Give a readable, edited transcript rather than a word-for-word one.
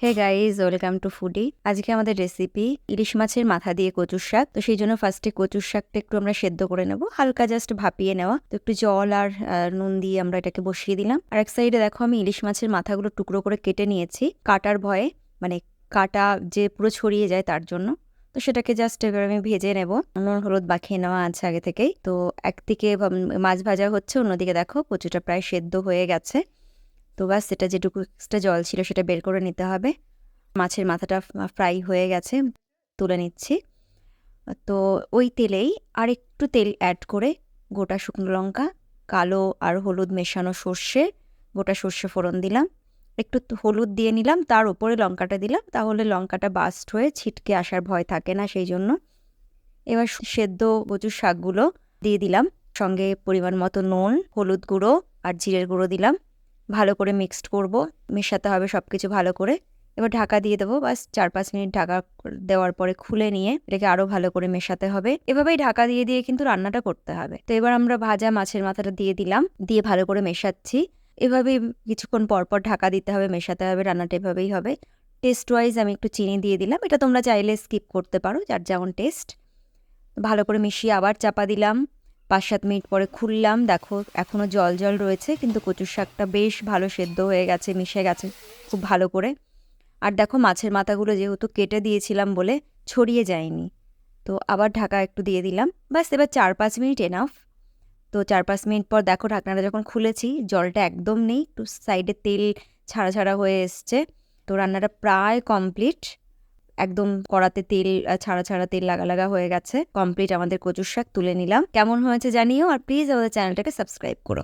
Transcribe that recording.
Hey guys, welcome to foodie. আজকে আমাদের recipe ইলিশ মাছের মাথা দিয়ে কচুর শাক। তো সেই জন্য ফার্স্টে কচুর শাকটা একটু আমরা সেদ্ধ করে নেব, হালকা জাস্ট ভাপিয়ে নেওয়া। তো একটু জল আর নুন দিয়ে আমরা এটাকে বসিয়ে দিলাম। আর এক সাইডে দেখো আমি ইলিশ মাছের মাথাগুলো টুকরো করে কেটে নিয়েছি কাটার ভয়ে, মানে কাটা যে পুরো ছড়িয়ে যায় তার জন্য। তো সেটাকে জাস্ট এবার আমি ভেজে নেব, নুন হলুদ মাখিয়ে নেওয়া আছে আগে থেকেই। তো একদিকে মাছ ভাজা হচ্ছে, অন্যদিকে দেখো কচুটা প্রায় সেদ্ধ হয়ে গেছে। তো বাস সেটা যেটুকু এক্সট্রা জল ছিল সেটা বের করে নিতে হবে। মাছের মাথাটা ফ্রাই হয়ে গেছে, তুলে নিচ্ছি। তো ওই তেলেই আর একটু তেল অ্যাড করে গোটা শুকনো লঙ্কা, কালো আর হলুদ মেশানো সর্ষে, গোটা সর্ষে ফোড়ন দিলাম, একটু হলুদ দিয়ে নিলাম, তার উপরে লঙ্কাটা দিলাম, তাহলে লঙ্কাটা বাস্ট হয়ে ছিটকে আসার ভয় থাকে না, সেই জন্য। এবার সেদ্ধ কচুর শাকগুলো দিয়ে দিলাম, সঙ্গে পরিমাণ মতো নুন, হলুদ গুঁড়ো আর জিরের গুঁড়ো দিলাম। ভালো করে মিক্সড করব, মেশাতে হবে সব কিছু ভালো করে। এবার ঢাকা দিয়ে দেবো, বাস 4-5 মিনিট ঢাকা দেওয়ার পরে খুলে নিয়ে এটাকে আরও ভালো করে মেশাতে হবে। এভাবেই ঢাকা দিয়ে দিয়ে কিন্তু রান্নাটা করতে হবে। তো এবার আমরা ভাজা মাছের মাথাটা দিয়ে দিলাম, দিয়ে ভালো করে মেশাচ্ছি। এভাবেই কিছুক্ষণ পরপর ঢাকা দিতে হবে, মেশাতে হবে, রান্নাটা এভাবেই হবে। টেস্ট ওয়াইজ আমি একটু চিনি দিয়ে দিলাম, এটা তোমরা চাইলে স্কিপ করতে পারো, যার যেমন টেস্ট। ভালো করে মিশিয়ে আবার চাপা দিলাম, 5-7 মিনিট পরে খুললাম, দেখো এখনও জল জল রয়েছে, কিন্তু কচুর শাকটা বেশ ভালো সেদ্ধ হয়ে গেছে, মিশে গেছে খুব ভালো করে। আর দেখো মাছের মাথাগুলো যেহেতু কেটে দিয়েছিলাম বলে ছড়িয়ে যায়নি। তো আবার ঢাকা একটু দিয়ে দিলাম, ব্যাস এবার 4-5 মিনিট এনাফ। তো 4-5 মিনিট পর দেখো ঢাকনাটা যখন খুলেছি, জলটা একদম নেই, একটু সাইডে তেল ছাড়া ছাড়া হয়ে এসছে। তো রান্নাটা প্রায় কমপ্লিট, একদম কড়াতে তেল ছাড়া ছাড়া তেল লাগা লাগা হয়ে গেছে। কমপ্লিট আমাদের কচুর শাক, তুলে নিলাম। কেমন হয়েছে জানিও, আর প্লিজ আমাদের চ্যানেলটাকে সাবস্ক্রাইব করো।